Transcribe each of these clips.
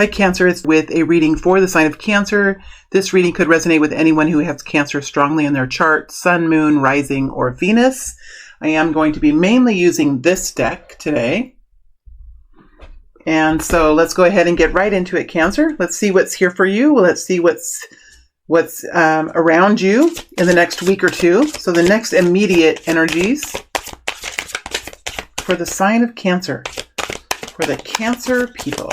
Hi Cancer, it's with a reading for the sign of Cancer. This reading could resonate with anyone who has Cancer strongly in their chart, Sun, Moon, Rising, or Venus. I am going to be mainly using this deck today. And so let's go ahead and get right into it, Cancer. Let's see what's here for you. Let's see what's around you in the next week or two. So the next immediate energies for the sign of Cancer, for the Cancer people.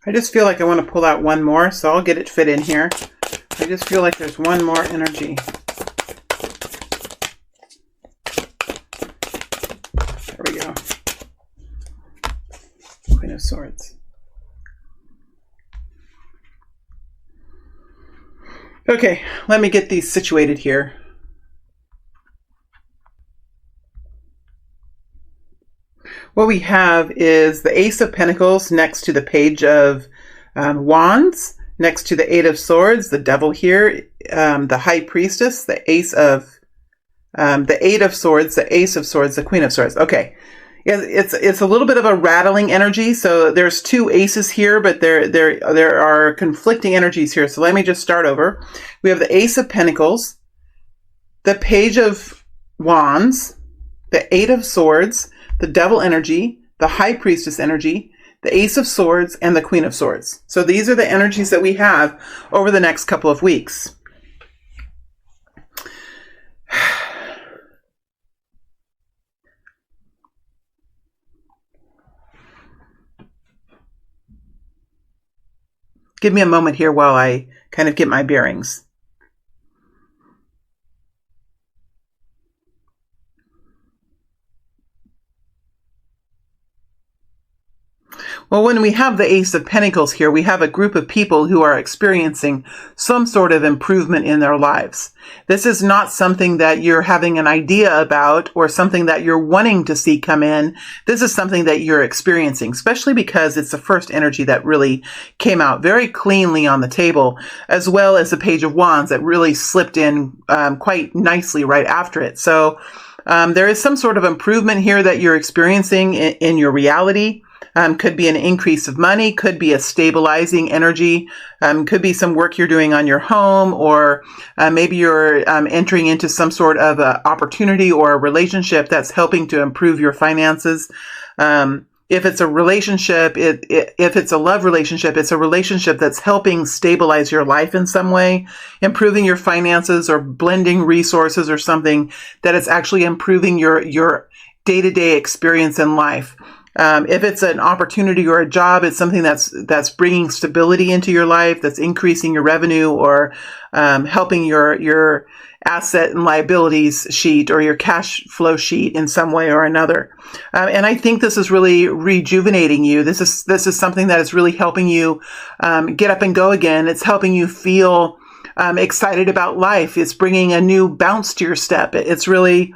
I just feel like I want to pull out one more, so I'll get it fit in here. I just feel like there's one more energy. There we go. Queen of Swords. Okay, let me get these situated here. What we have is the Ace of Pentacles next to the Page of Wands, next to the Eight of Swords, the Devil here, the High Priestess, the Eight of Swords, the Ace of Swords, the Queen of Swords. Okay, it's a little bit of a rattling energy. So there's two aces here, but there are conflicting energies here. So let me just start over. We have the Ace of Pentacles, the Page of Wands, the Eight of Swords, the Devil energy, the High Priestess energy, the Ace of Swords, and the Queen of Swords. So these are the energies that we have over the next couple of weeks. Give me a moment here while I kind of get my bearings. Well, when we have the Ace of Pentacles here, we have a group of people who are experiencing some sort of improvement in their lives. This is not something that you're having an idea about or something that you're wanting to see come in. This is something that you're experiencing, especially because it's the first energy that really came out very cleanly on the table, as well as the Page of Wands that really slipped in quite nicely right after it. So there is some sort of improvement here that you're experiencing in your reality. Could be an increase of money, could be a stabilizing energy, could be some work you're doing on your home, or maybe you're entering into some sort of a opportunity or a relationship that's helping to improve your finances. If it's a relationship, if it's a love relationship, it's a relationship that's helping stabilize your life in some way, improving your finances or blending resources or something that is actually improving your day-to-day experience in life. If it's an opportunity or a job, it's something that's bringing stability into your life, that's increasing your revenue or helping your asset and liabilities sheet or your cash flow sheet in some way or another. And I think this is really rejuvenating you. This is something that is really helping you get up and go again. It's helping you feel excited about life. It's bringing a new bounce to your step. It's really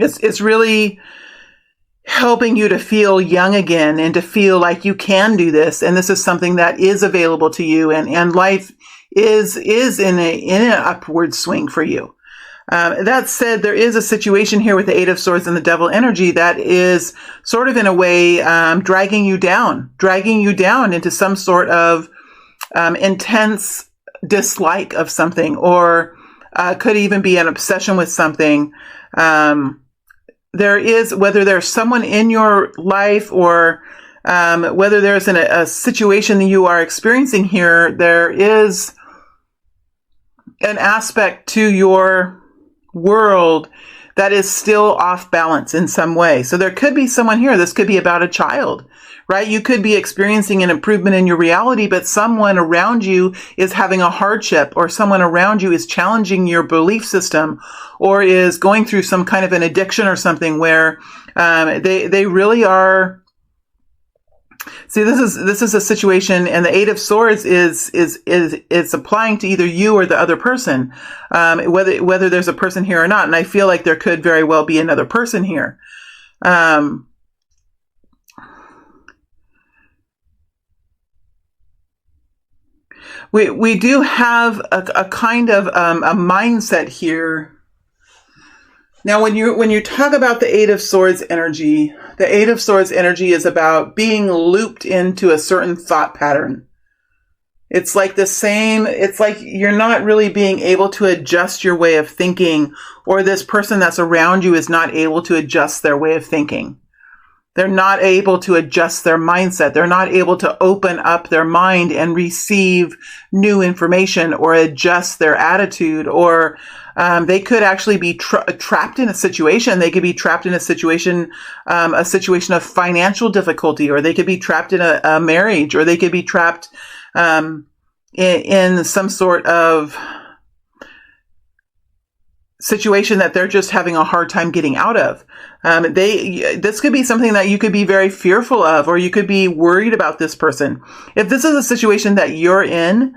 it's really helping you to feel young again and to feel like you can do this. And this is something that is available to you, and life is in an upward swing for you. That said, there is a situation here with the Eight of Swords and the Devil energy that is sort of in a way dragging you down into some sort of intense dislike of something, or could even be an obsession with something. There is, whether there's someone in your life or whether there's a situation that you are experiencing here, there is an aspect to your world that is still off balance in some way. So there could be someone here. This could be about a child, right? You could be experiencing an improvement in your reality, but someone around you is having a hardship, or someone around you is challenging your belief system, or is going through some kind of an addiction or something where they really are. See, this is a situation, and the Eight of Swords is applying to either you or the other person, whether there's a person here or not. And I feel like there could very well be another person here. We do have a kind of a mindset here. Now, when you talk about the Eight of Swords energy, the Eight of Swords energy is about being looped into a certain thought pattern. It's like it's like you're not really being able to adjust your way of thinking, or this person that's around you is not able to adjust their way of thinking. They're not able to adjust their mindset. They're not able to open up their mind and receive new information or adjust their attitude, or they could actually be trapped in a situation. They could be trapped in a situation of financial difficulty, or they could be trapped in a marriage, or they could be trapped in some sort of situation that they're just having a hard time getting out of. This could be something that you could be very fearful of, or you could be worried about this person. If this is a situation that you're in,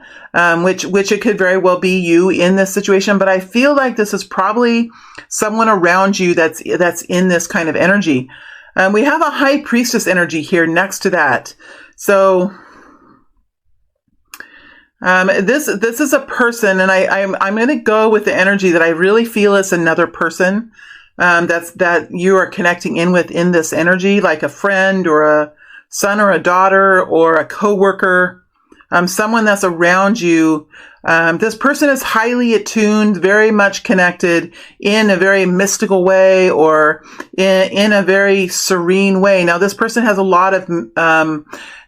which it could very well be you in this situation, but I feel like this is probably someone around you that's in this kind of energy. We have a High Priestess energy here next to that. So this is a person, and I'm going to go with the energy that I really feel is another person that you are connecting in with in this energy, like a friend or a son or a daughter or a coworker, someone that's around you. This person is highly attuned, very much connected in a very mystical way, or in a very serene way. Now, this person has a lot of,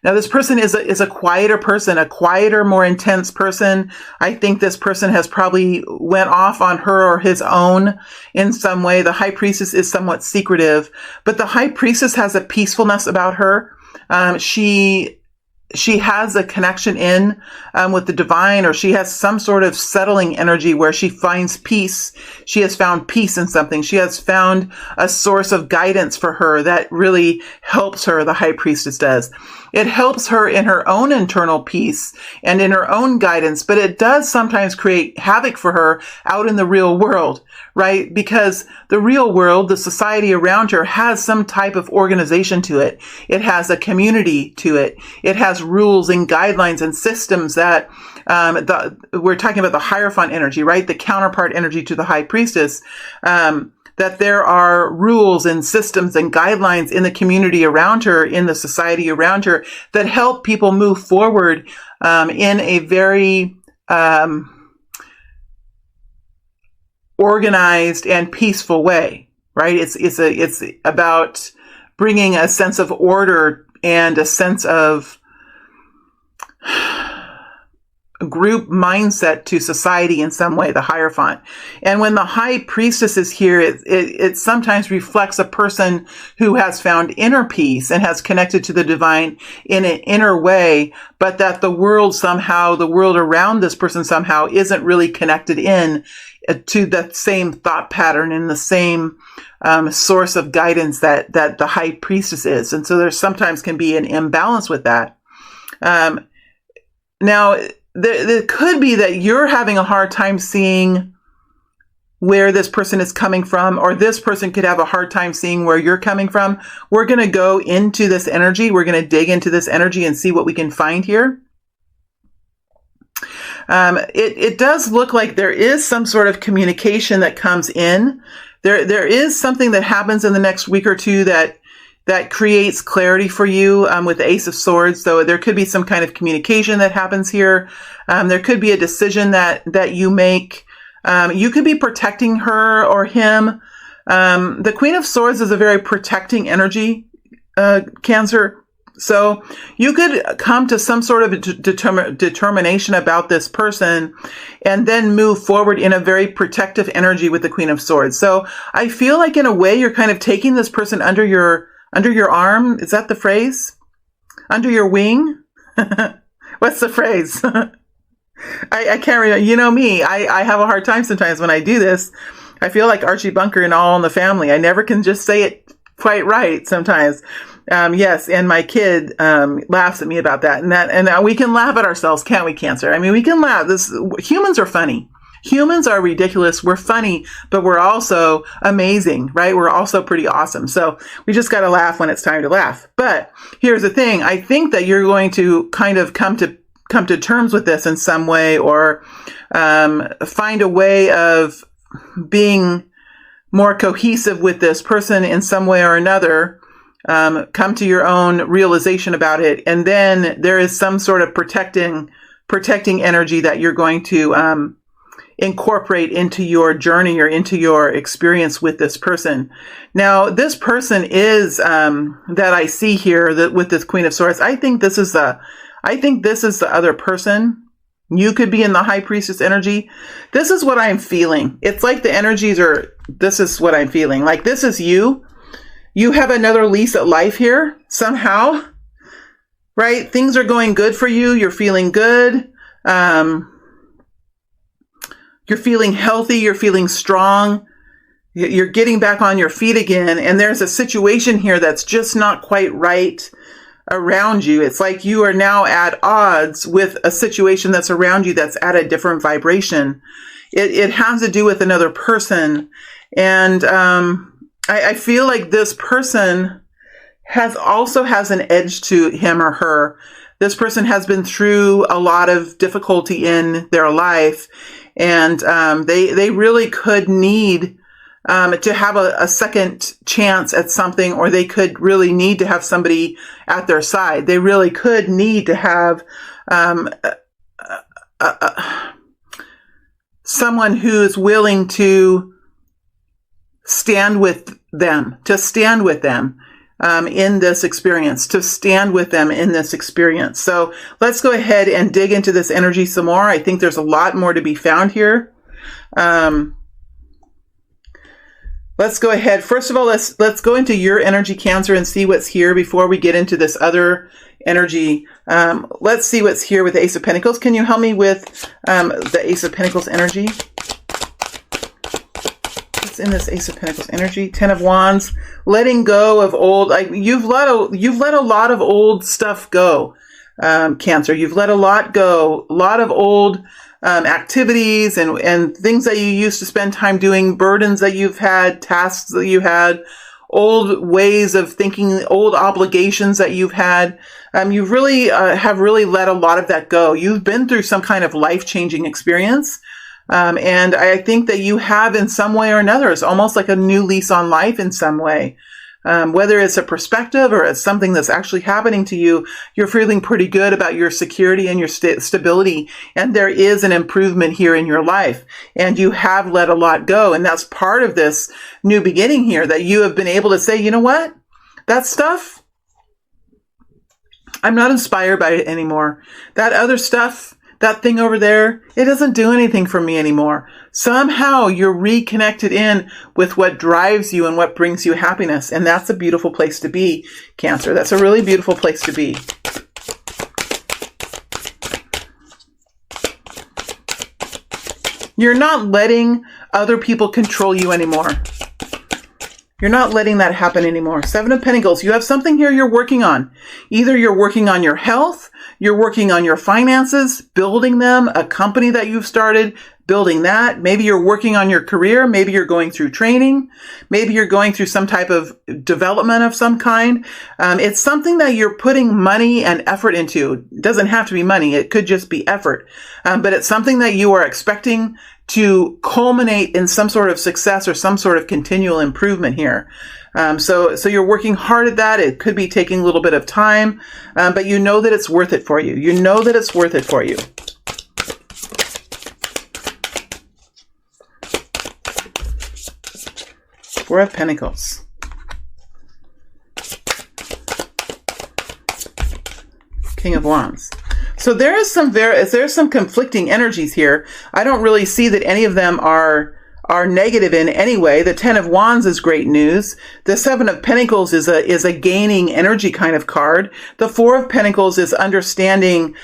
this person is a quieter person, a quieter, more intense person. I think this person has probably went off on her or his own in some way. The High Priestess is somewhat secretive, but the High Priestess has a peacefulness about her. She has a connection with the divine, or she has some sort of settling energy where she finds peace. She has found peace in something. She has found a source of guidance for her that really helps her, the High Priestess does. It helps her in her own internal peace and in her own guidance, but it does sometimes create havoc for her out in the real world, right? Because the real world, the society around her, has some type of organization to it. It has a community to it. It has rules and guidelines and systems that we're talking about the Hierophant energy, right? The counterpart energy to the High Priestess. That there are rules and systems and guidelines in the community around her, in the society around her, that help people move forward in a very organized and peaceful way, right? It's about bringing a sense of order and a sense of group mindset to society in some way, the Hierophant. And when the High Priestess is here, it sometimes reflects a person who has found inner peace and has connected to the divine in an inner way, but that the world around this person somehow isn't really connected in to the same thought pattern and the same source of guidance that the High Priestess is. And so there sometimes can be an imbalance with that. Now, there could be that you're having a hard time seeing where this person is coming from, or this person could have a hard time seeing where you're coming from. We're going to go into this energy. We're going to dig into this energy and see what we can find here. It does look like there is some sort of communication that comes in. There is something that happens in the next week or two that creates clarity for you with the Ace of Swords. So there could be some kind of communication that happens here. There could be a decision that you make. You could be protecting her or him. The Queen of Swords is a very protecting energy, Cancer. So you could come to some sort of determination about this person and then move forward in a very protective energy with the Queen of Swords. So I feel like in a way you're kind of taking this person under your arm. Is that the phrase? Under your wing? What's the phrase? I can't remember. You know me. I have a hard time sometimes when I do this. I feel like Archie Bunker and All in the Family. I never can just say it quite right sometimes. Yes, and my kid laughs at me about that. And we can laugh at ourselves, can't we, Cancer? I mean, we can laugh. Humans are funny. Humans are ridiculous. We're funny, but we're also amazing, right? We're also pretty awesome. So we just got to laugh when it's time to laugh. But here's the thing. I think that you're going to kind of come to terms with this in some way, or find a way of being more cohesive with this person in some way or another. Come to your own realization about it. And then there is some sort of protecting energy that you're going to incorporate into your journey or into your experience with this person. Now, this person is that I see here that with this Queen of Swords. I think this is the other person. You could be in the High Priestess energy. This is what I'm feeling. It's like the energies are. This is what I'm feeling. Like this is you. You have another lease at life here somehow, right? Things are going good for you. You're feeling good. You're feeling healthy. You're feeling strong. You're getting back on your feet again. And there's a situation here that's just not quite right around you. It's like you are now at odds with a situation that's around you that's at a different vibration. It has to do with another person. And I feel like this person has an edge to him or her. This person has been through a lot of difficulty in their life, and they really could need to have a second chance at something, or they could really need to have somebody at their side. They really could need to have someone who is willing to stand with them, in this experience, So let's go ahead and dig into this energy some more. I think there's a lot more to be found here. Let's go ahead. First of all, let's go into your energy, Cancer, and see what's here before we get into this other energy. Let's see what's here with the Ace of Pentacles. Can you help me with the Ace of Pentacles energy? What's in this Ace of Pentacles energy? Ten of Wands. Letting go of old. You've let a lot of old stuff go, Cancer. You've let a lot go. A lot of old activities and things that you used to spend time doing, burdens that you've had, tasks that you had, old ways of thinking, old obligations that you've had. You really have really let a lot of that go. You've been through some kind of life-changing experience. And I think that you have in some way or another. It's almost like a new lease on life in some way. Whether it's a perspective or it's something that's actually happening to you, you're feeling pretty good about your security and your stability. And there is an improvement here in your life. And you have let a lot go. And that's part of this new beginning here, that you have been able to say, you know what? That stuff, I'm not inspired by it anymore. That other stuff, that thing over there, it doesn't do anything for me anymore. Somehow you're reconnected in with what drives you and what brings you happiness. And that's a beautiful place to be, Cancer. That's a really beautiful place to be. You're not letting other people control you anymore. You're not letting that happen anymore. Seven of Pentacles. You have something here you're working on. Either you're working on your health, you're working on your finances, building them, a company that you've started, building that. Maybe you're working on your career. Maybe you're going through training. Maybe you're going through some type of development of some kind. It's something that you're putting money and effort into. It doesn't have to be money. It could just be effort. But it's something that you are expecting to culminate in some sort of success or some sort of continual improvement here. So you're working hard at that. It could be taking a little bit of time, but you know that it's worth it for you. You know that it's worth it for you. Four of Pentacles. King of Wands. So there's some conflicting energies here. I don't really see that any of them are negative in any way. The Ten of Wands is great news. The Seven of Pentacles is a gaining energy kind of card. The Four of Pentacles is understanding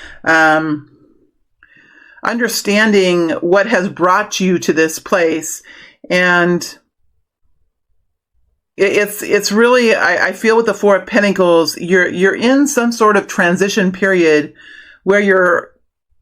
what has brought you to this place. And it's really, I feel with the Four of Pentacles, you're in some sort of transition period where you're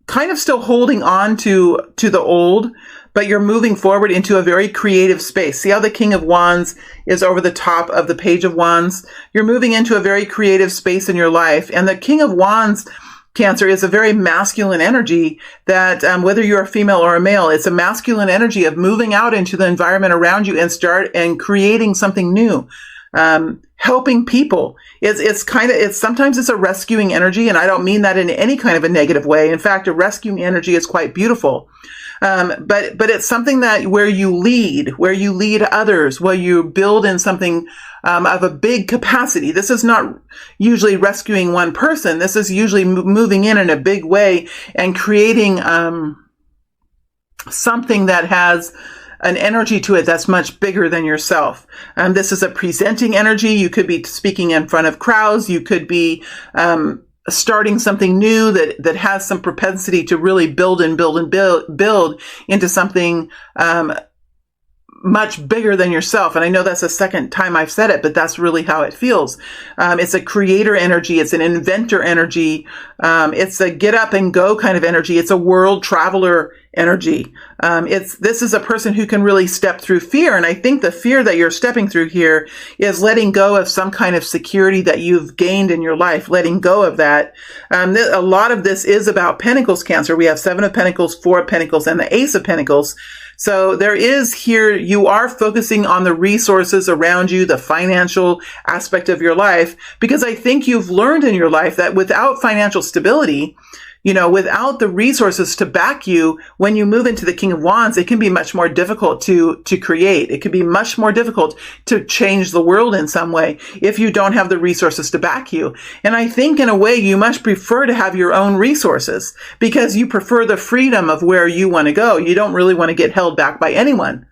kind of still holding on to the old, but you're moving forward into a very creative space. See how the King of Wands is over the top of the Page of Wands? You're moving into a very creative space in your life. And the King of Wands, Cancer, is a very masculine energy that whether you're a female or a male, it's a masculine energy of moving out into the environment around you and creating something new. Helping people. Sometimes it's a rescuing energy, and I don't mean that in any kind of a negative way. In fact, a rescuing energy is quite beautiful. But it's something where you lead others, where you build in something of a big capacity. This is not usually rescuing one person. This is usually moving in a big way and creating something that has an energy to it that's much bigger than yourself. This is a presenting energy. You could be speaking in front of crowds. You could be starting something new that has some propensity to really build into something much bigger than yourself. And I know that's the second time I've said it, but that's really how it feels. It's a creator energy. It's an inventor energy. It's a get up and go kind of energy. It's a world traveler energy. This is a person who can really step through fear. And I think the fear that you're stepping through here is letting go of some kind of security that you've gained in your life, letting go of that. A lot of this is about Pentacles, Cancer. We have Seven of Pentacles, Four of Pentacles, and the Ace of Pentacles. So there is here, you are focusing on the resources around you, the financial aspect of your life, because I think you've learned in your life that without financial stability, without the resources to back you, when you move into the King of Wands, it can be much more difficult to create. It can be much more difficult to change the world in some way if you don't have the resources to back you. And I think in a way you much prefer to have your own resources because you prefer the freedom of where you want to go. You don't really want to get held back by anyone.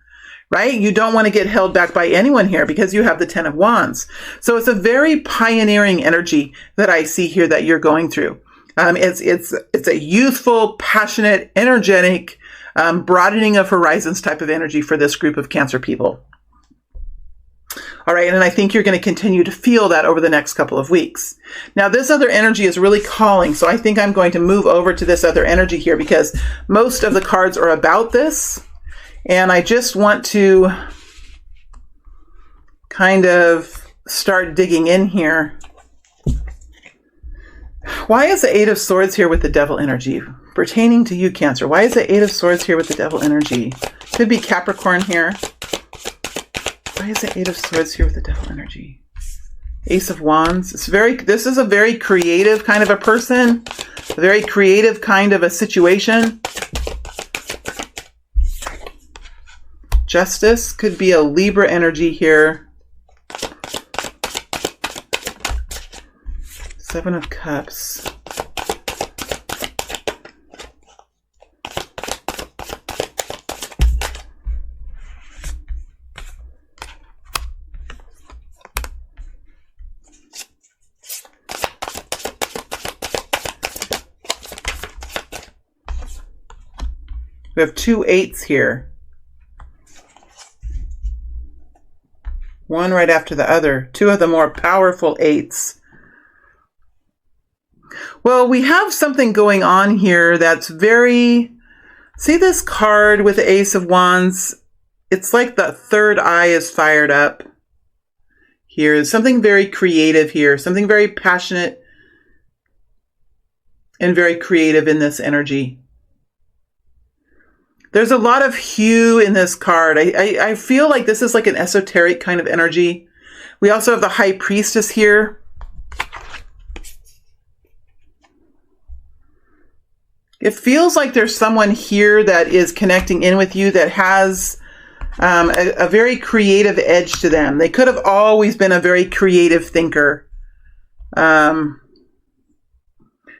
Right? You don't want to get held back by anyone here because you have the Ten of Wands. So it's a very pioneering energy that I see here that you're going through. It's a youthful, passionate, energetic, broadening of horizons type of energy for this group of Cancer people. All right. And I think you're going to continue to feel that over the next couple of weeks. Now, this other energy is really calling. So I think I'm going to move over to this other energy here because most of the cards are about this. And I just want to kind of start digging in here. Why is the Eight of Swords here with the Devil energy? Pertaining to you, Cancer. Why is the Eight of Swords here with the Devil energy? Could be Capricorn here. Why is the Eight of Swords here with the Devil energy? Ace of Wands. This is a very creative kind of a person. A very creative kind of a situation. Justice. Could be a Libra energy here. Seven of Cups. We have two eights here. One right after the other. Two of the more powerful eights. Well, we have something going on here that's very... See this card with the Ace of Wands? It's like the third eye is fired up here. There's something very creative here. Something very passionate and very creative in this energy. There's a lot of hue in this card. I feel like this is like an esoteric kind of energy. We also have the High Priestess here. It feels like there's someone here that is connecting in with you that has a very creative edge to them. They could have always been a very creative thinker.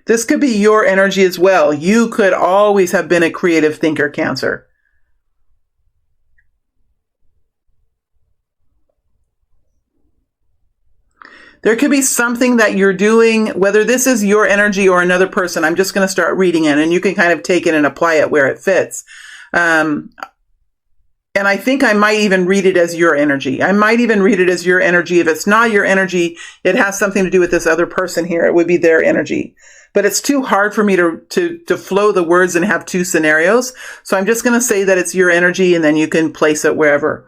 This could be your energy as well. You could always have been a creative thinker, Cancer. There could be something that you're doing, whether this is your energy or another person. I'm just going to start reading it, and you can kind of take it and apply it where it fits. And I think I might even read it as your energy. I might even read it as your energy. If it's not your energy, it has something to do with this other person here. It would be their energy. But it's too hard for me to flow the words and have two scenarios. So I'm just going to say that it's your energy, and then you can place it wherever.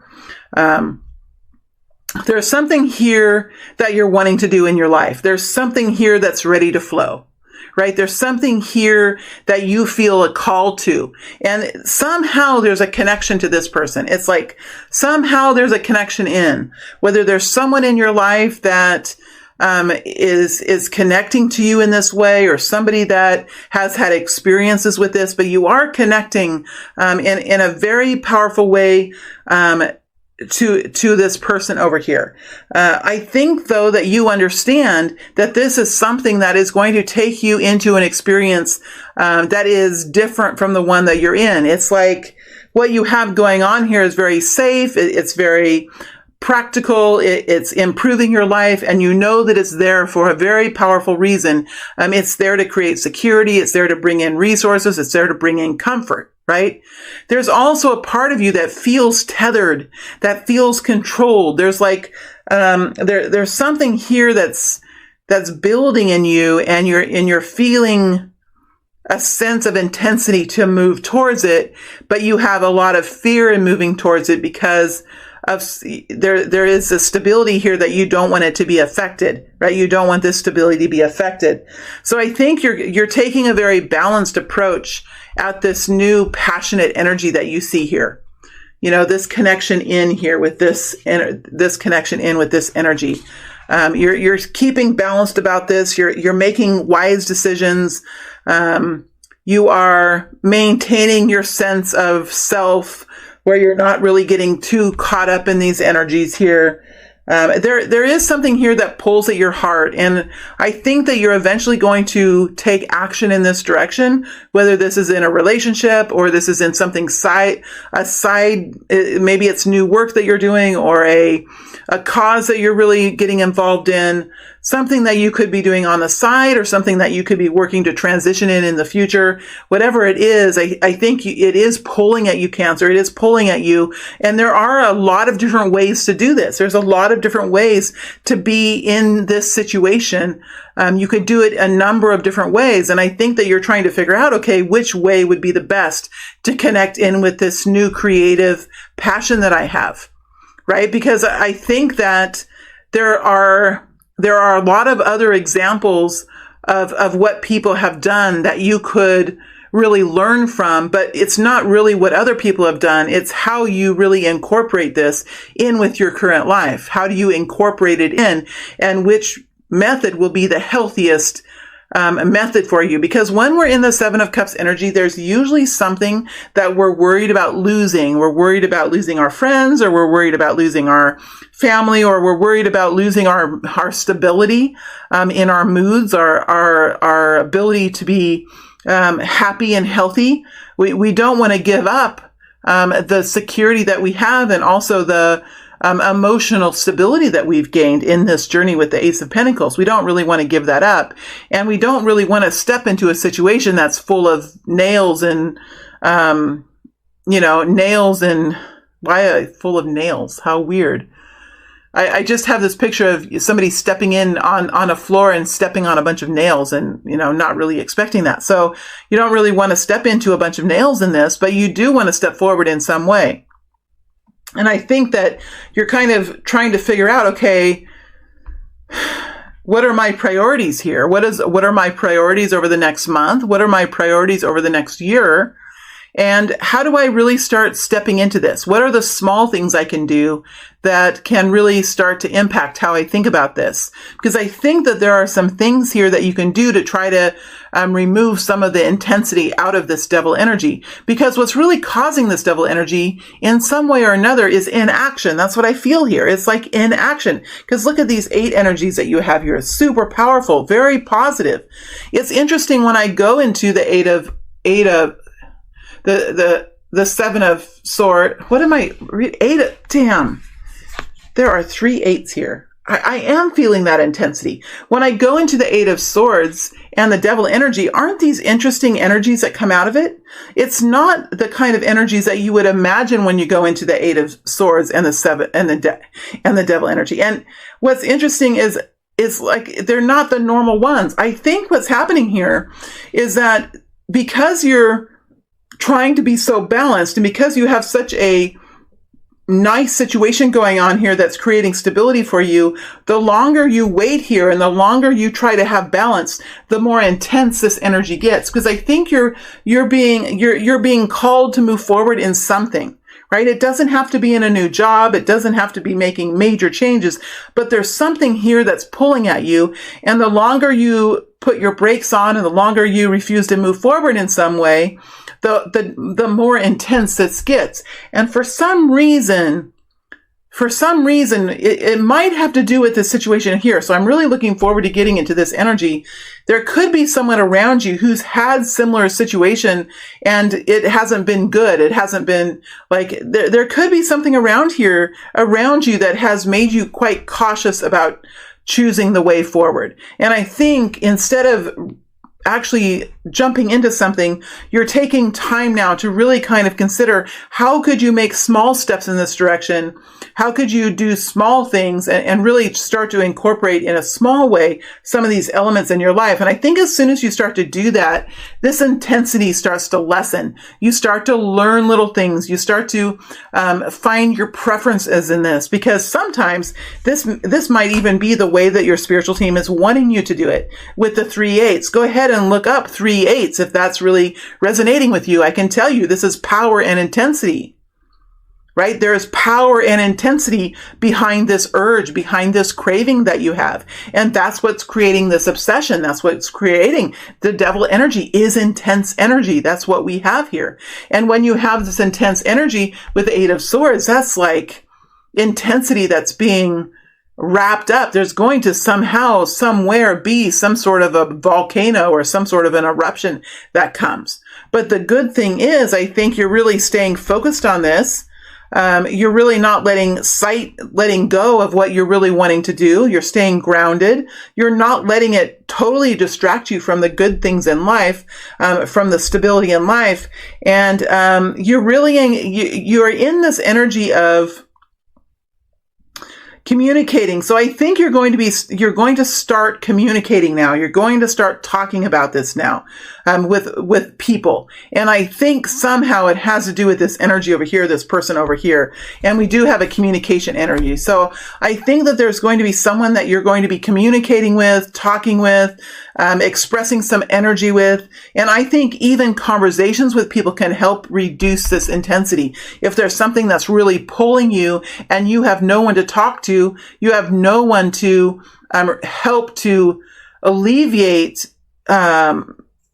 There's something here that you're wanting to do in your life. There's something here that's ready to flow, right? There's something here that you feel a call to. And somehow there's a connection to this person. It's like somehow there's a connection in, whether there's someone in your life that is connecting to you in this way, or somebody that has had experiences with this, but you are connecting in a very powerful way to this person over here. I think, though, that you understand that this is something that is going to take you into an experience that is different from the one that you're in. It's like what you have going on here is very safe. It's very practical. It's improving your life, and you know that it's there for a very powerful reason. It's there to create security. It's there to bring in resources. It's there to bring in comfort. Right? There's also a part of you that feels tethered, that feels controlled. There's like, there's something here that's building in you, and you're feeling a sense of intensity to move towards it, but you have a lot of fear in moving towards it because of there is a stability here that you don't want it to be affected, right? You don't want this stability to be affected. So I think you're taking a very balanced approach at this new passionate energy that you see here. You know, this connection in here with this connection in with this energy. You're keeping balanced about this. You're making wise decisions. You are maintaining your sense of self, where you're not really getting too caught up in these energies here. There is something here that pulls at your heart, and I think that you're eventually going to take action in this direction, whether this is in a relationship or this is in something aside, maybe it's new work that you're doing, or a cause that you're really getting involved in, something that you could be doing on the side, or something that you could be working to transition in the future. Whatever it is, I think it is pulling at you, Cancer. It is pulling at you. And there are a lot of different ways to do this. There's a lot of different ways to be in this situation. You could do it a number of different ways. And I think that you're trying to figure out, okay, which way would be the best to connect in with this new creative passion that I have, right? Because I think that there are a lot of other examples of what people have done that you could really learn from, but it's not really what other people have done. It's how you really incorporate this in with your current life. How do you incorporate it in, and which method will be the healthiest method for you? Because when we're in the Seven of Cups energy, there's usually something that we're worried about losing. We're worried about losing our friends, or we're worried about losing our family, or we're worried about losing our stability in our moods, our ability to be happy and healthy. We don't want to give up the security that we have, and also the emotional stability that we've gained in this journey with the Ace of Pentacles. We don't really want to give that up, and we don't really want to step into a situation that's full of nails and nails and full of nails. How weird. I just have this picture of somebody stepping in on a floor and stepping on a bunch of nails, and, not really expecting that. So you don't really want to step into a bunch of nails in this, but you do want to step forward in some way. And I think that you're kind of trying to figure out, okay, what are my priorities here? What are my priorities over the next month? What are my priorities over the next year? And how do I really start stepping into this? What are the small things I can do that can really start to impact how I think about this? Because I think that there are some things here that you can do to try to remove some of the intensity out of this devil energy. Because what's really causing this devil energy in some way or another is inaction. That's what I feel here. It's like inaction. Because look at these 8 energies that you have here. It's super powerful, very positive. It's interesting when I go into the the 7 of sword. What am I? 8. Damn. There are 3 8s here. I am feeling that intensity. When I go into the 8 of swords and the devil energy, aren't these interesting energies that come out of it? It's not the kind of energies that you would imagine when you go into the 8 of swords and the 7 and the devil energy. And what's interesting is like they're not the normal ones. I think what's happening here is that because you're trying to be so balanced and because you have such a nice situation going on here that's creating stability for you, the longer you wait here and the longer you try to have balance, the more intense this energy gets. Because I think you're being called to move forward in something, right? It doesn't have to be in a new job. It doesn't have to be making major changes, but there's something here that's pulling at you. And the longer you put your brakes on and the longer you refuse to move forward in some way, the more intense this gets. And for some reason, it might have to do with this situation here. So I'm really looking forward to getting into this energy. There could be someone around you who's had similar situation and it hasn't been good. It hasn't been like, there could be something around you that has made you quite cautious about choosing the way forward. And I think instead of actually jumping into something, you're taking time now to really kind of consider how could you make small steps in this direction? How could you do small things and really start to incorporate in a small way some of these elements in your life? And I think as soon as you start to do that, this intensity starts to lessen. You start to learn little things. You start to find your preferences in this, because sometimes this might even be the way that your spiritual team is wanting you to do it. With the 3 8s, go ahead and look up 3 8s if that's really resonating with you. I can tell you this is power and intensity. Right? There is power and intensity behind this urge, behind this craving that you have. And that's what's creating this obsession. That's what's creating the devil energy, is intense energy. That's what we have here. And when you have this intense energy with the 8 of swords, that's like intensity that's being wrapped up. There's going to somehow, somewhere be some sort of a volcano or some sort of an eruption that comes. But the good thing is, I think you're really staying focused on this. You're really not letting go of what you're really wanting to do. You're staying grounded. You're not letting it totally distract you from the good things in life, from the stability in life. And, you're in this energy of communicating. So I think you're going to start communicating now. You're going to start talking about this now, with people. And I think somehow it has to do with this energy over here, this person over here. And we do have a communication energy. So I think that there's going to be someone that you're going to be communicating with, talking with, expressing some energy with. And I think even conversations with people can help reduce this intensity. If there's something that's really pulling you and you have no one to talk to, you have no one to help to alleviate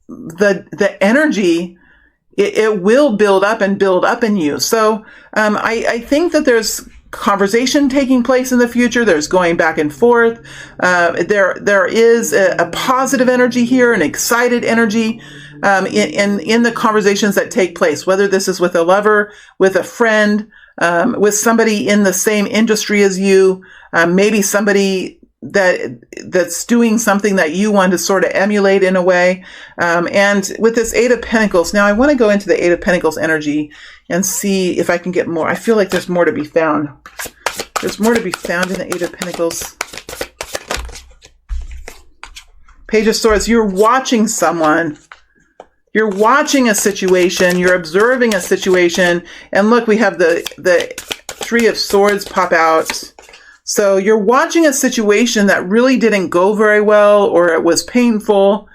the energy, it will build up in you. So I think that there's conversation taking place in the future. There's going back and forth. There is a positive energy here, an excited energy in the conversations that take place, whether this is with a lover, with a friend, with somebody in the same industry as you, maybe somebody that's doing something that you want to sort of emulate in a way. And with this 8 of Pentacles, now I want to go into the 8 of Pentacles energy and see if I can get more. I feel like there's more to be found. There's more to be found in the 8 of Pentacles. Page of Swords, you're watching someone. You're watching a situation. You're observing a situation. And look, we have the 3 of Swords pop out. So you're watching a situation that really didn't go very well, or it was painful.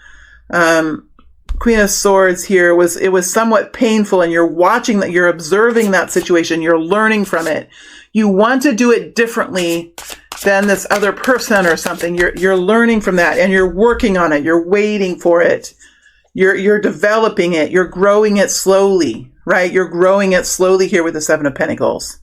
Queen of Swords here it was somewhat painful, and you're watching that, you're observing that situation, you're learning from it. You want to do it differently than this other person or something. You're learning from that, and you're working on it. You're waiting for it. You're developing it. You're growing it slowly, right? You're growing it slowly here with the Seven of Pentacles.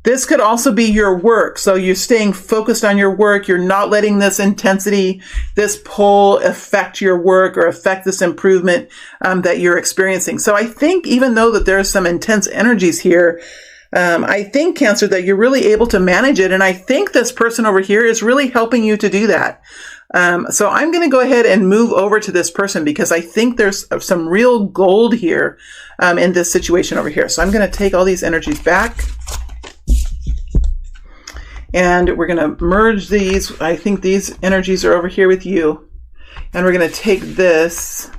This could also be your work. So you're staying focused on your work. You're not letting this intensity, this pull affect your work or affect this improvement that you're experiencing. So I think even though that there's some intense energies here, I think, Cancer, that you're really able to manage it. And I think this person over here is really helping you to do that. So I'm going to go ahead and move over to this person because I think there's some real gold here in this situation over here. So I'm going to take all these energies back. And we're going to merge these. I think these energies are over here with you. And we're going to take this.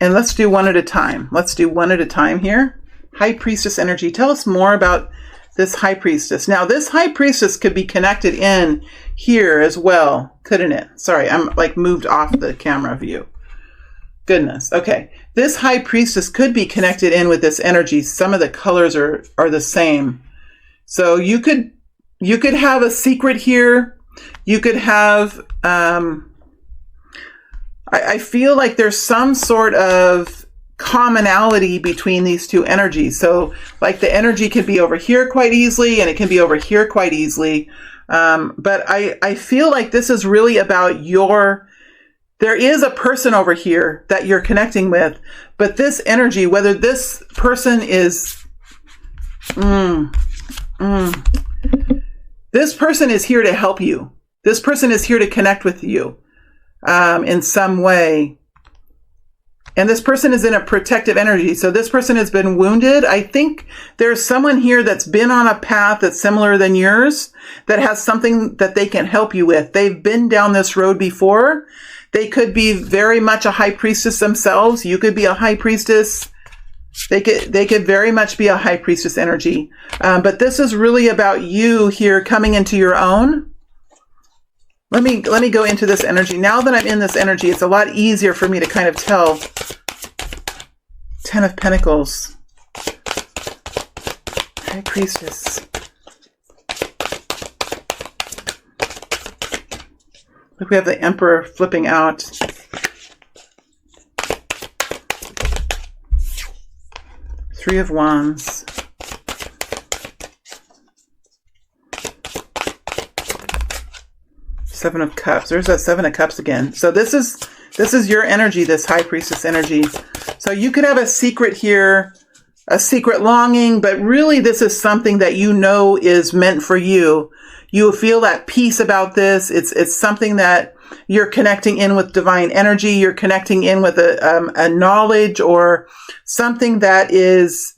And let's do one at a time. Let's do one at a time here. High Priestess energy. Tell us more about this High Priestess. Now, this High Priestess could be connected in here as well, couldn't it? Sorry, I'm like moved off the camera view. Goodness. Okay. This High Priestess could be connected in with this energy. Some of the colors are the same. So you could have a secret here. You could have, I feel like there's some sort of commonality between these two energies. So like the energy could be over here quite easily, and it can be over here quite easily. But I feel like this is really about there is a person over here that you're connecting with, but this energy, whether this person is, this person is here to help you. This person is here to connect with you in some way. And this person is in a protective energy. So this person has been wounded. I think there's someone here that's been on a path that's similar than yours, that has something that they can help you with. They've been down this road before. They could be very much a High Priestess themselves. You could be a High Priestess. They could very much be a High Priestess energy. But this is really about you here coming into your own. Let me go into this energy. Now that I'm in this energy, it's a lot easier for me to kind of tell. 10 of Pentacles. High Priestess. Look, we have the Emperor flipping out. Three of Wands. Seven of Cups. There's that Seven of Cups again. So this is your energy, this High Priestess energy. So you could have a secret here, a secret longing, but really this is something that you know is meant for you. You feel that peace about this. It's something that you're connecting in with divine energy. You're connecting in with a knowledge or something that is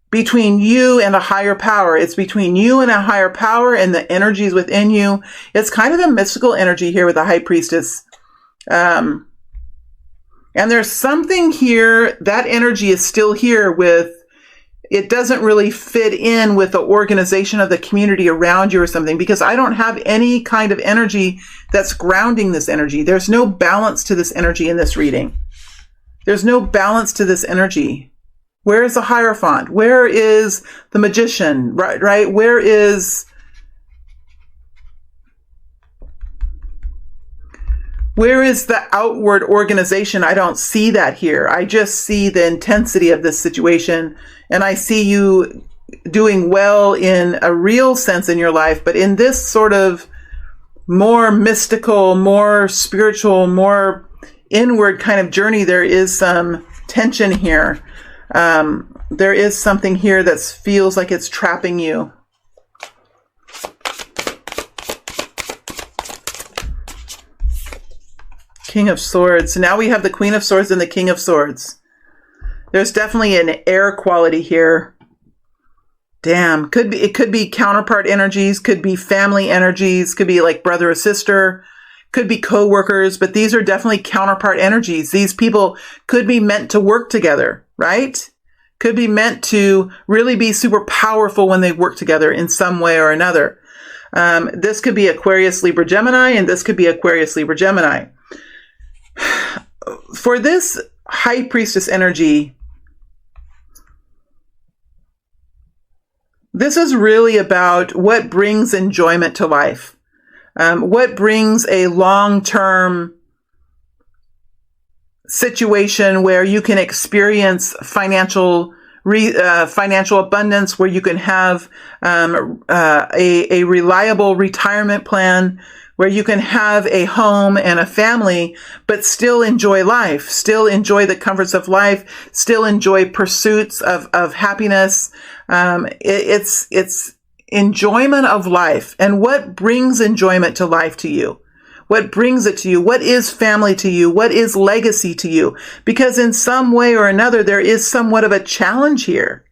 between you and a higher power. It's between you and a higher power and the energies within you. It's kind of a mystical energy here with the High Priestess. And there's something here, that energy is still here with, it doesn't really fit in with the organization of the community around you or something, because I don't have any kind of energy that's grounding this energy. There's no balance to this energy in this reading. There's no balance to this energy. Where is the Hierophant? Where is the Magician? Right? Where is the outward organization? I don't see that here. I just see the intensity of this situation, and I see you doing well in a real sense in your life, but in this sort of more mystical, more spiritual, more inward kind of journey, there is some tension here. There is something here that feels like it's trapping you. King of Swords. So now we have the Queen of Swords and the King of Swords. There's definitely an air quality here. Damn. It could be counterpart energies, could be family energies, could be like brother or sister, could be co-workers, but these are definitely counterpart energies. These people could be meant to work together, right? Could be meant to really be super powerful when they work together in some way or another. This could be Aquarius, Libra, Gemini, and this could be Aquarius, Libra, Gemini. For this High Priestess energy, this is really about what brings enjoyment to life. What brings a long-term situation where you can experience financial abundance, where you can have a reliable retirement plan, where you can have a home and a family, but still enjoy life, still enjoy the comforts of life, still enjoy pursuits of happiness. It's enjoyment of life. And what brings enjoyment to life to you? What brings it to you? What is family to you? What is legacy to you? Because in some way or another, there is somewhat of a challenge here.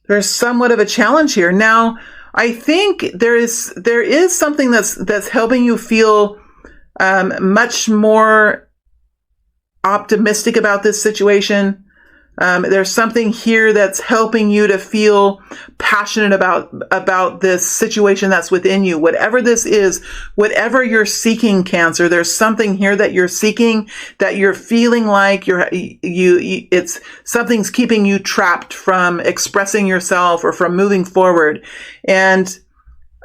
There's somewhat of a challenge here. Now, I think there is something that's helping you feel much more optimistic about this situation. There's something here that's helping you to feel passionate about this situation that's within you. Whatever this is, whatever you're seeking, Cancer, there's something here that you're seeking, that you're feeling like it's something's keeping you trapped from expressing yourself or from moving forward. And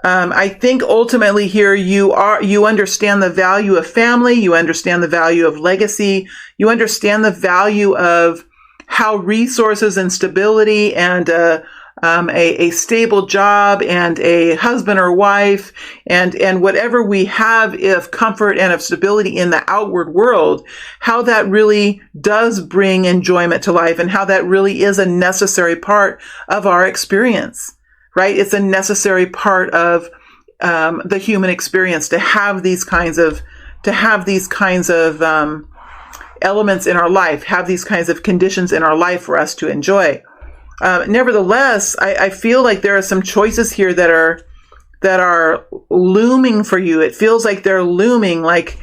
I think ultimately here you understand the value of family, you understand the value of legacy, you understand the value of how resources and stability and a stable job and a husband or wife and whatever we have of comfort and of stability in the outward world, how that really does bring enjoyment to life and how that really is a necessary part of our experience, right? It's a necessary part of the human experience to have these kinds of elements in our life, have these kinds of conditions in our life for us to enjoy. Nevertheless, I feel like there are some choices here that are looming for you. It feels like they're looming, like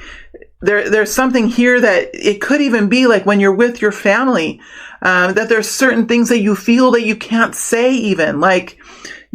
there's something here that it could even be like when you're with your family, that there's certain things that you feel that you can't say even, like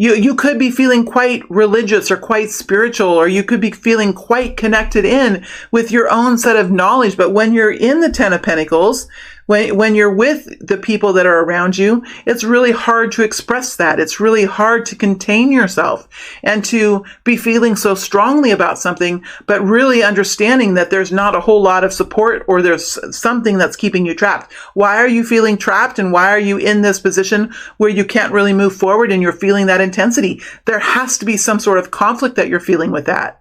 you could be feeling quite religious or quite spiritual, or you could be feeling quite connected in with your own set of knowledge. But when you're in the Ten of Pentacles, when you're with the people that are around you, it's really hard to express that. It's really hard to contain yourself and to be feeling so strongly about something, but really understanding that there's not a whole lot of support or there's something that's keeping you trapped. Why are you feeling trapped, and why are you in this position where you can't really move forward and you're feeling that intensity? There has to be some sort of conflict that you're feeling with that.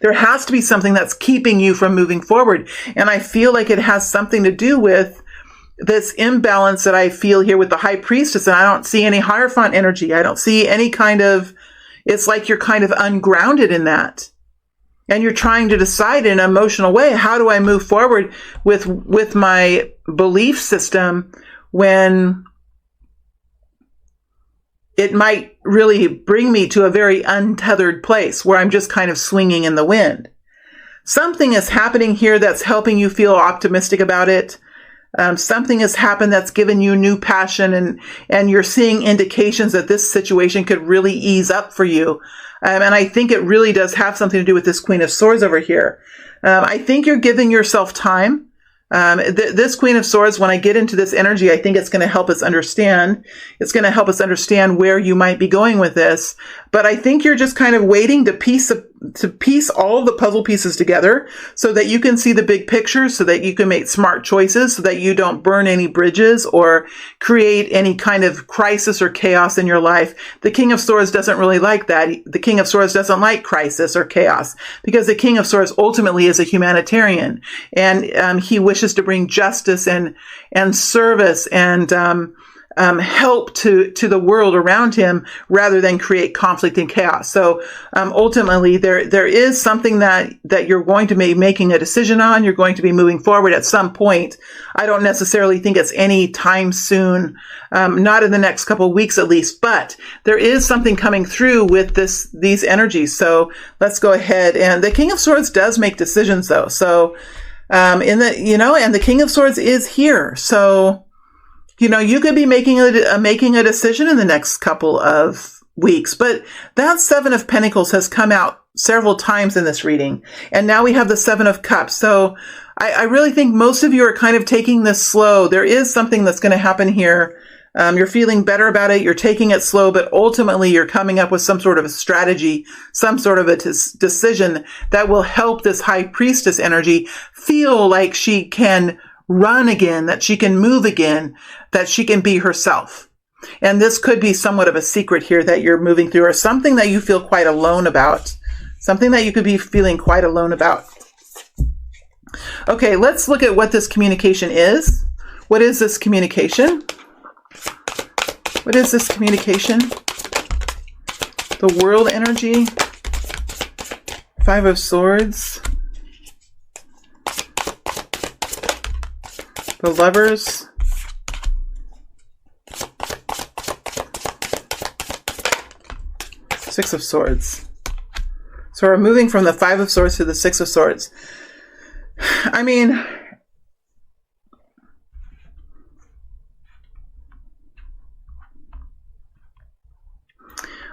There has to be something that's keeping you from moving forward. And I feel like it has something to do with this imbalance that I feel here with the High Priestess. And I don't see any Hierophant energy. I don't see any kind of, it's like you're kind of ungrounded in that. And you're trying to decide in an emotional way, how do I move forward with my belief system when it might really bring me to a very untethered place where I'm just kind of swinging in the wind. Something is happening here that's helping you feel optimistic about it. Something has happened that's given you new passion, and you're seeing indications that this situation could really ease up for you. And I think it really does have something to do with this Queen of Swords over here. I think you're giving yourself time. This Queen of Swords, when I get into this energy, I think it's going to help us understand. It's going to help us understand where you might be going with this. But I think you're just kind of waiting to piece all of the puzzle pieces together so that you can see the big picture, so that you can make smart choices, so that you don't burn any bridges or create any kind of crisis or chaos in your life. The King of Swords doesn't really like that. The King of Swords doesn't like crisis or chaos, because the King of Swords ultimately is a humanitarian, and he wishes to bring justice and service and help to the world around him, rather than create conflict and chaos. So ultimately, there is something that you're going to be making a decision on. You're going to be moving forward at some point. I don't necessarily think it's any time soon, not in the next couple of weeks at least, but there is something coming through with these energies. So let's go ahead. And the King of Swords does make decisions, though. So and the King of Swords is here. So you could be making a decision in the next couple of weeks. But that Seven of Pentacles has come out several times in this reading. And now we have the Seven of Cups. So I really think most of you are kind of taking this slow. There is something that's going to happen here. You're feeling better about it. You're taking it slow, but ultimately you're coming up with some sort of a strategy, some sort of a decision that will help this High Priestess energy feel like she can run again, that she can move again, that she can be herself. And this could be somewhat of a secret here that you're moving through, or something that you feel quite alone about, something that you could be feeling quite alone about. Okay, let's look at what this communication is. What is this communication? What is this communication? The World energy. Five of Swords. The Lovers. Six of Swords. So we're moving from the Five of Swords to the Six of Swords. I mean,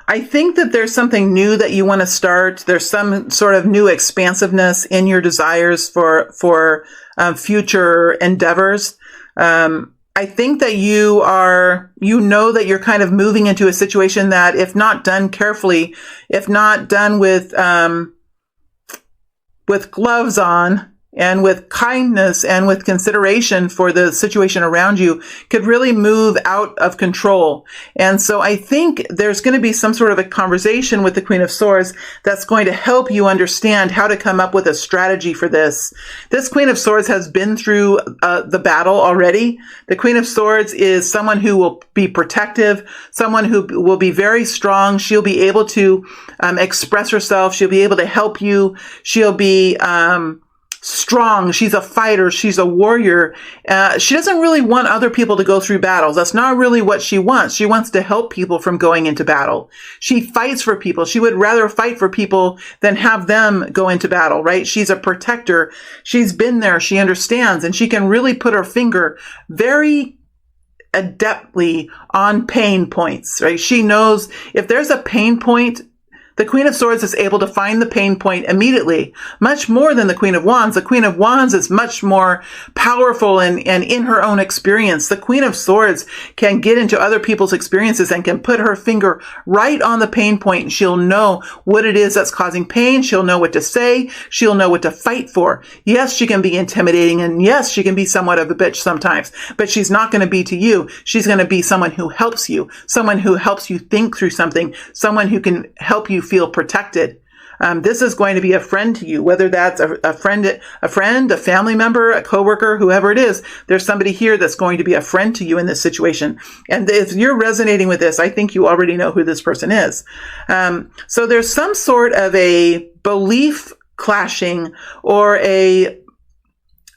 I think that there's something new that you want to start. There's some sort of new expansiveness in your desires for future endeavors. I think that you know that you're kind of moving into a situation that, if not done carefully, if not done with gloves on, and with kindness and with consideration for the situation around you, could really move out of control. And so I think there's going to be some sort of a conversation with the Queen of Swords that's going to help you understand how to come up with a strategy for this. This Queen of Swords has been through the battle already. The Queen of Swords is someone who will be protective, someone who will be very strong. She'll be able to express herself. She'll be able to help you. She'll be strong. She's a fighter. She's a warrior. She doesn't really want other people to go through battles. That's not really what she wants. She wants to help people from going into battle. She fights for people. She would rather fight for people than have them go into battle, right? She's a protector. She's been there. She understands, and she can really put her finger very adeptly on pain points, right? She knows if there's a pain point, the Queen of Swords is able to find the pain point immediately, much more than the Queen of Wands. The Queen of Wands is much more powerful and in her own experience. The Queen of Swords can get into other people's experiences and can put her finger right on the pain point, and she'll know what it is that's causing pain. She'll know what to say. She'll know what to fight for. Yes, she can be intimidating, and yes, she can be somewhat of a bitch sometimes, but she's not going to be to you. She's going to be someone who helps you, someone who helps you think through something, someone who can help you feel protected. This is going to be a friend to you, whether that's a friend, a family member, a coworker, whoever it is. There's somebody here that's going to be a friend to you in this situation. And if you're resonating with this, I think you already know who this person is. So there's some sort of a belief clashing, or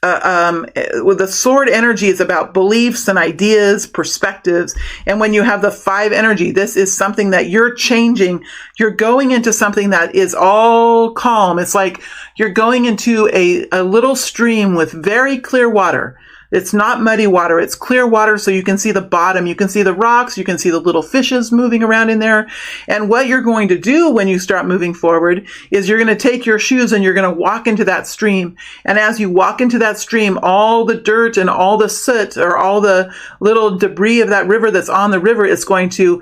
with the sword energy is about beliefs and ideas, perspectives. And when you have the five energy, this is something that you're changing. You're going into something that is all calm. It's like you're going into a little stream with very clear water. It's not muddy water. It's clear water, so you can see the bottom. You can see the rocks. You can see the little fishes moving around in there. And what you're going to do when you start moving forward is you're going to take your shoes and you're going to walk into that stream. And as you walk into that stream, all the dirt and all the soot, or all the little debris of that river that's on the river, is going to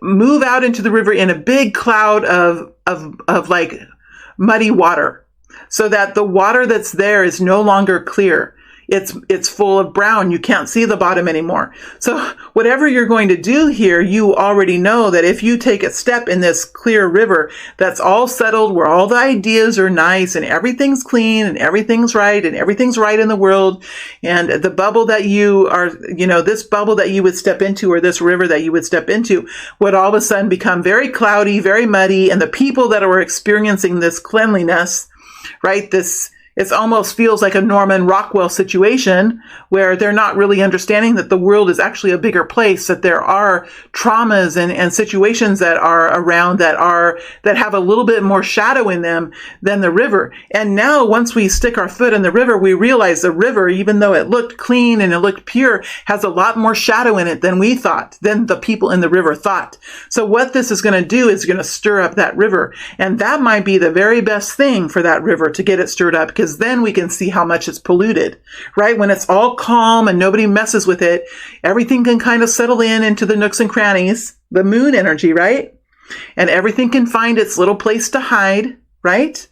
move out into the river in a big cloud of like muddy water, so that the water that's there is no longer clear. It's full of brown. You can't see the bottom anymore. So whatever you're going to do here, you already know that if you take a step in this clear river that's all settled, where all the ideas are nice and everything's clean and everything's right in the world, and the bubble that you are, this bubble that you would step into, or this river that you would step into, would all of a sudden become very cloudy, very muddy, and the people that are experiencing this cleanliness, right, this It almost feels like a Norman Rockwell situation where they're not really understanding that the world is actually a bigger place, that there are traumas and situations that are around that have a little bit more shadow in them than the river. And now once we stick our foot in the river, we realize the river, even though it looked clean and it looked pure, has a lot more shadow in it than we thought, than the people in the river thought. So what this is going to do is going to stir up that river. And that might be the very best thing for that river, to get it stirred up, because then we can see how much it's polluted, right? When it's all calm and nobody messes with it, everything can kind of settle into the nooks and crannies, the moon energy, right? And everything can find its little place to hide, right?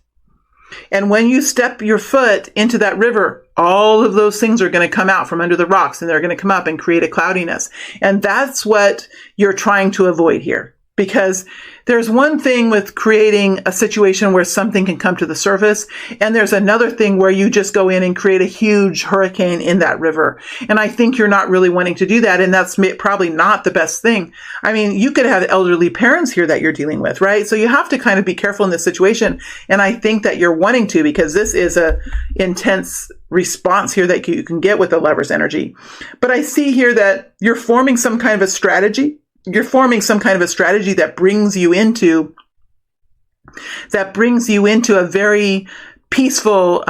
And when you step your foot into that river, all of those things are going to come out from under the rocks, and they're going to come up and create a cloudiness. And that's what you're trying to avoid here. Because there's one thing with creating a situation where something can come to the surface, and there's another thing where you just go in and create a huge hurricane in that river. And I think you're not really wanting to do that, and that's probably not the best thing. I mean, you could have elderly parents here that you're dealing with, right? So you have to kind of be careful in this situation, and I think that you're wanting to, because this is a intense response here that you can get with the Lover's energy. But I see here that you're forming some kind of a strategy. You're forming some kind of a strategy that brings you into a very peaceful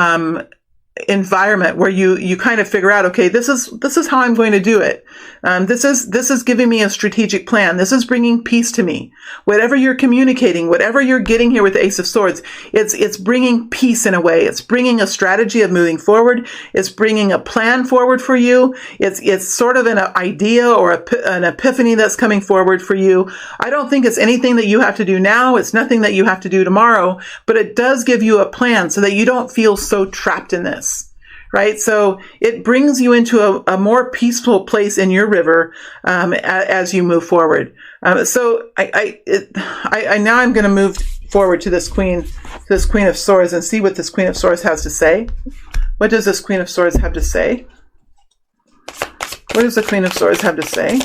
environment where you kind of figure out, okay, this is how I'm going to do it. This is giving me a strategic plan. This is bringing peace to me. Whatever you're communicating, whatever you're getting here with the Ace of Swords, it's bringing peace in a way. It's bringing a strategy of moving forward. It's bringing a plan forward for you. It's sort of an idea or an epiphany that's coming forward for you. I don't think it's anything that you have to do now. It's nothing that you have to do tomorrow, but it does give you a plan so that you don't feel so trapped in this. Right? So it brings you into a more peaceful place in your river as you move forward. So I now I'm going to move forward to this Queen of Swords and see what this Queen of Swords has to say. What does this Queen of Swords have to say? What does the Queen of Swords have to say?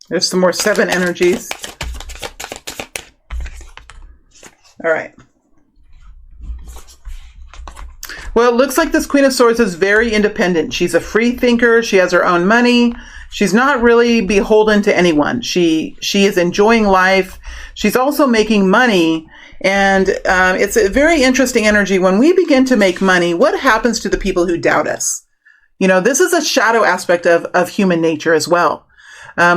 There's some more 7 energies. All right. Well, it looks like this Queen of Swords is very independent. She's a free thinker. She has her own money. She's not really beholden to anyone. She is enjoying life. She's also making money. And it's a very interesting energy. When we begin to make money, what happens to the people who doubt us? You know, this is a shadow aspect of human nature as well.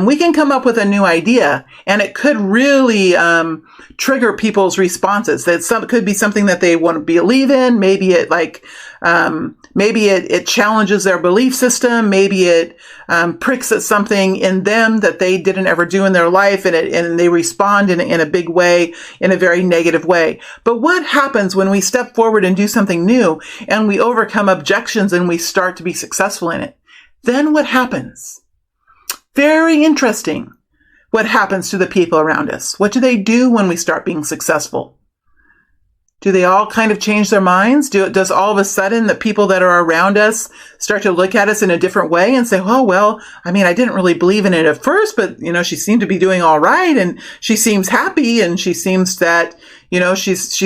We can come up with a new idea, and it could really trigger people's responses. That could be something that they want to believe in. Maybe it it challenges their belief system. Maybe it pricks at something in them that they didn't ever do in their life, and they respond in a big way, in a very negative way. But what happens when we step forward and do something new, and we overcome objections, and we start to be successful in it? Then what happens? Very interesting. What happens to the people around us? What do they do when we start being successful? Do they all kind of change their minds? Does all of a sudden the people that are around us start to look at us in a different way and say, oh, well, I mean, I didn't really believe in it at first, but, you know, she seemed to be doing all right, and she seems happy, and she seems that, you know, she's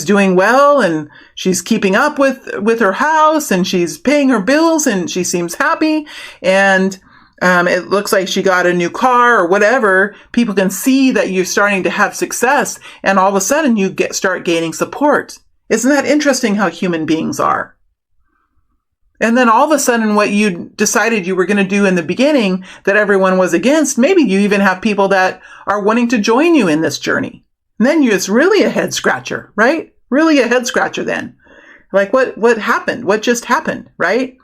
doing well, and she's keeping up with her house, and she's paying her bills, and she seems happy. And it looks like she got a new car or whatever. People can see that you're starting to have success, and all of a sudden you start gaining support. Isn't that interesting how human beings are? And then all of a sudden what you decided you were going to do in the beginning that everyone was against, maybe you even have people that are wanting to join you in this journey. And then it's really a head scratcher, right? Really a head scratcher then. Like what happened? What just happened, right?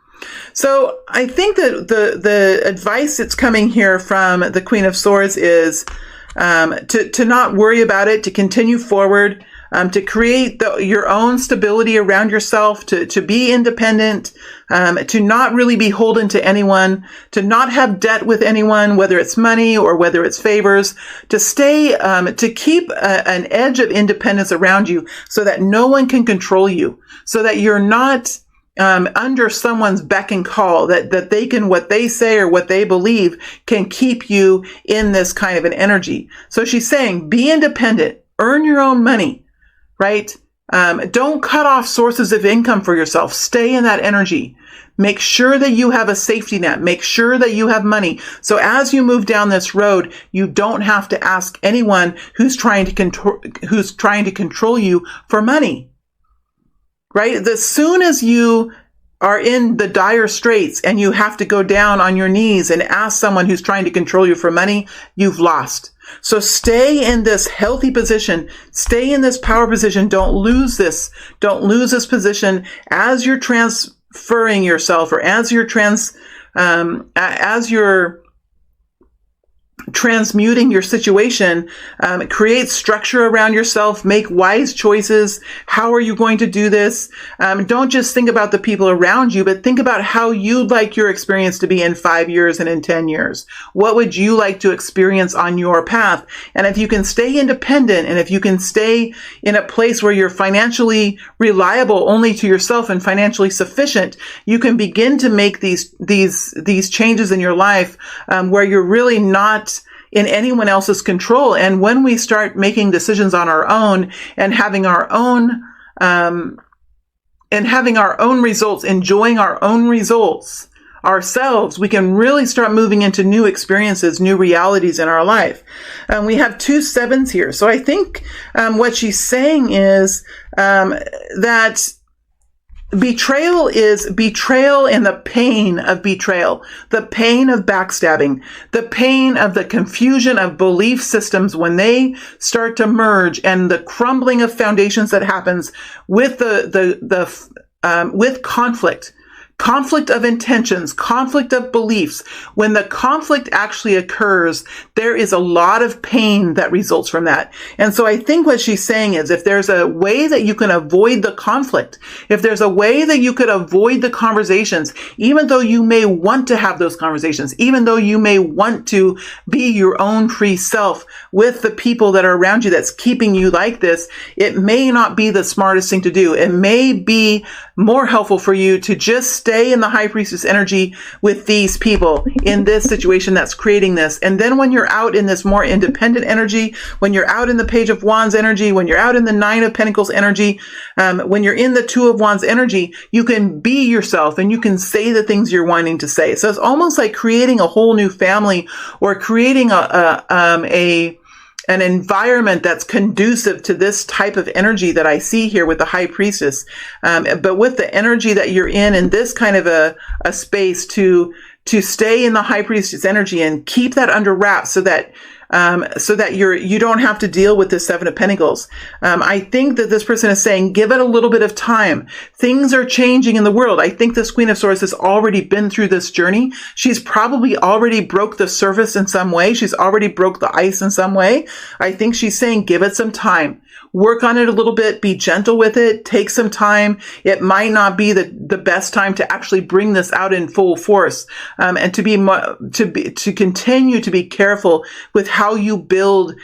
So I think that the advice that's coming here from the Queen of Swords is to not worry about it, to continue forward, to create your own stability around yourself, to be independent, to not really be beholden to anyone, to not have debt with anyone, whether it's money or whether it's favors, to stay, to keep an edge of independence around you so that no one can control you, so that you're not under someone's beck and call, that they can, what they say or what they believe can keep you in this kind of an energy. So she's saying, be independent, earn your own money, right? Don't cut off sources of income for yourself. Stay in that energy. Make sure that you have a safety net. Make sure that you have money. So as you move down this road, you don't have to ask anyone who's trying to control you for money. Right? As soon as you are in the dire straits and you have to go down on your knees and ask someone who's trying to control you for money, you've lost. So stay in this healthy position. Stay in this power position. Don't lose this. Don't lose this position as you're transferring yourself, or as you're transmuting your situation. Create structure around yourself. Make wise choices. How are you going to do this? Don't just think about the people around you, but think about how you'd like your experience to be in 5 years and in 10 years. What would you like to experience on your path? And if you can stay independent, and if you can stay in a place where you're financially reliable only to yourself and financially sufficient, you can begin to make these changes in your life, where you're really not in anyone else's control. And when we start making decisions on our own and having our own results, enjoying our own results ourselves, we can really start moving into new experiences, new realities in our life. We have 2 7s here. So I think what she's saying is that betrayal is betrayal, and the pain of betrayal, the pain of backstabbing, the pain of the confusion of belief systems when they start to merge, and the crumbling of foundations that happens with with conflict of intentions, conflict of beliefs. When the conflict actually occurs, there is a lot of pain that results from that. And so I think what she's saying is, if there's a way that you can avoid the conflict, if there's a way that you could avoid the conversations, even though you may want to have those conversations, even though you may want to be your own free self with the people that are around you that's keeping you like this, it may not be the smartest thing to do. It may be more helpful for you to just stay in the high priestess energy with these people in this situation that's creating this. And then when you're out in this more independent energy, when you're out in the Page of Wands energy, when you're out in the 9 of Pentacles energy, when you're in the 2 of Wands energy, you can be yourself and you can say the things you're wanting to say. So it's almost like creating a whole new family, or creating an environment that's conducive to this type of energy that I see here with the high priestess. But with the energy that you're in this kind of a space, to stay in the high priestess energy and keep that under wraps, so that you don't have to deal with the 7 of Pentacles. I think that this person is saying, give it a little bit of time. Things are changing in the world. I think this Queen of Swords has already been through this journey. She's probably already broke the surface in some way. She's already broke the ice in some way. I think she's saying, give it some time. Work on it a little bit, be gentle with it, take some time. It might not be the best time to actually bring this out in full force, and to continue to be careful with how you build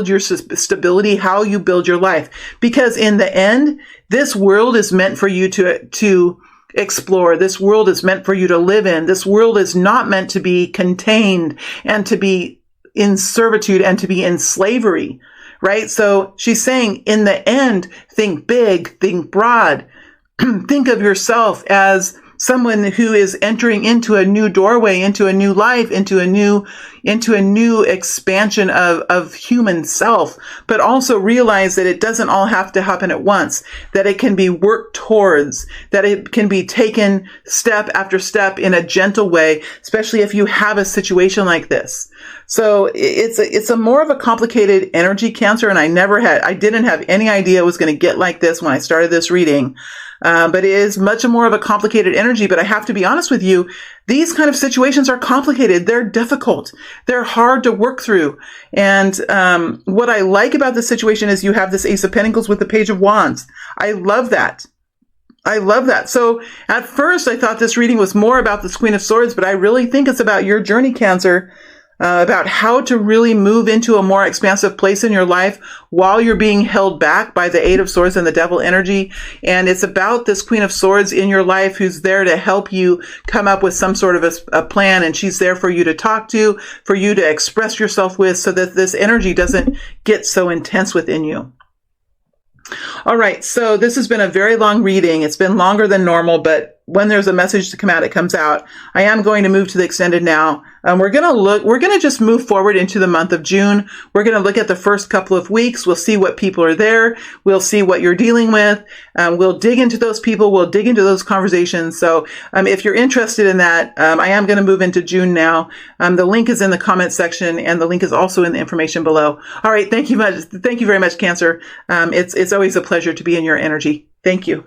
your stability, how you build your life. Because in the end, this world is meant for you to explore. This world is meant for you to live in. This world is not meant to be contained and to be in servitude and to be in slavery. Right? So she's saying, in the end, think big, think broad, think of yourself as someone who is entering into a new doorway, into a new life, into a new expansion of human self, but also realize that it doesn't all have to happen at once, that it can be worked towards, that it can be taken step after step in a gentle way, especially if you have a situation like this. So it's a more of a complicated energy, Cancer, and I didn't have any idea it was going to get like this when I started this reading. But it is much more of a complicated energy. But I have to be honest with you, these kind of situations are complicated. They're difficult. They're hard to work through. And what I like about this situation is you have this Ace of Pentacles with the Page of Wands. I love that. I love that. So at first I thought this reading was more about this Queen of Swords, but I really think it's about your journey, Cancer, about how to really move into a more expansive place in your life while you're being held back by the Eight of Swords and the Devil energy. And it's about this Queen of Swords in your life who's there to help you come up with some sort of a plan. And she's there for you to talk to, for you to express yourself with, so that this energy doesn't get so intense within you. All right, so this has been a very long reading. It's been longer than normal, but when there's a message to come out, it comes out. I am going to move to the extended now. We're going to just move forward into the month of June. We're going to look at the first couple of weeks. We'll see what people are there. We'll see what you're dealing with. We'll dig into those people. We'll dig into those conversations. So if you're interested in that, I am going to move into June now. The link is in the comment section, and the link is also in the information below. All right. Thank you much. Thank you very much, Cancer. It's always a pleasure to be in your energy. Thank you.